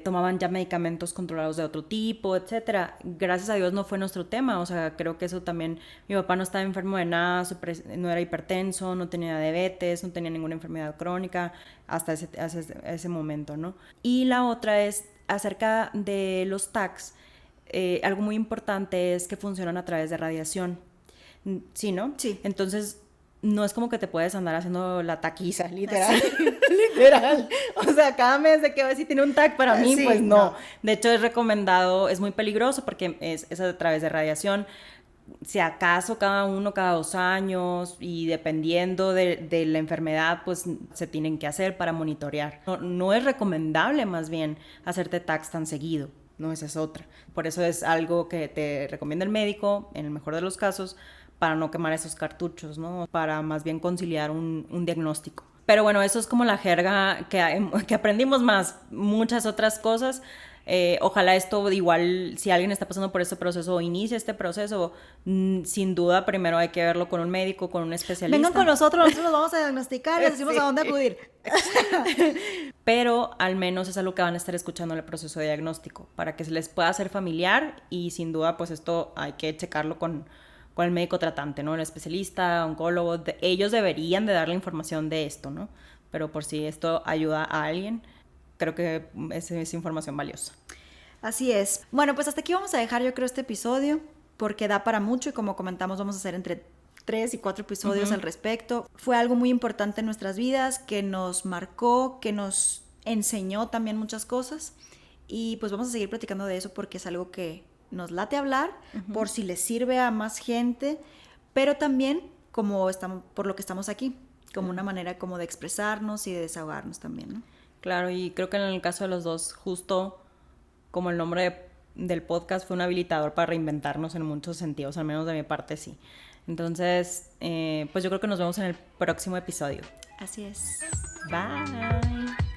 tomaban ya medicamentos controlados de otro tipo, etcétera. Gracias a Dios no fue nuestro tema, o sea, creo que eso también, mi papá no estaba enfermo de nada, no era hipertenso, no tenía diabetes, no tenía ninguna enfermedad crónica hasta ese momento, ¿no? Y la otra es acerca de los TACs, algo muy importante es que funcionan a través de radiación. Sí, ¿no? Sí. Entonces, no es como que te puedes andar haciendo la taquiza, literal. Literal. O sea, cada mes de que a ver si tiene un TAC para mí, Sí, pues no. no. De hecho, es recomendado, es muy peligroso porque es a través de radiación. Si acaso cada 2 años y dependiendo de la enfermedad, pues se tienen que hacer para monitorear. No es recomendable más bien hacerte TACs tan seguido, no, esa es otra. Por eso es algo que te recomienda el médico, en el mejor de los casos, para no quemar esos cartuchos, ¿no? Para más bien conciliar un diagnóstico. Pero bueno, eso es como la jerga que aprendimos más, muchas otras cosas. Ojalá esto, igual, si alguien está pasando por este proceso o inicia este proceso, sin duda primero hay que verlo con un médico, con un especialista. Vengan con nosotros los vamos a diagnosticar, les decimos Sí. a dónde acudir. Pero al menos es algo que van a estar escuchando en el proceso de diagnóstico, para que se les pueda hacer familiar y sin duda pues esto hay que checarlo con el médico tratante, ¿no? El especialista, oncólogo, ellos deberían de dar la información de esto, ¿no? Pero por si esto ayuda a alguien, creo que es información valiosa. Así es. Bueno, pues hasta aquí vamos a dejar yo creo este episodio, porque da para mucho y como comentamos vamos a hacer entre 3 y 4 episodios al respecto. Fue algo muy importante en nuestras vidas, que nos marcó, que nos enseñó también muchas cosas y pues vamos a seguir platicando de eso porque es algo que nos late hablar, por si les sirve a más gente, pero también como estamos, por lo que estamos aquí, como una manera como de expresarnos y de desahogarnos también, ¿no? Claro, y creo que en el caso de los dos, justo como el nombre del podcast fue un habilitador para reinventarnos en muchos sentidos, al menos de mi parte sí. Entonces, pues yo creo que nos vemos en el próximo episodio. Así es. Bye.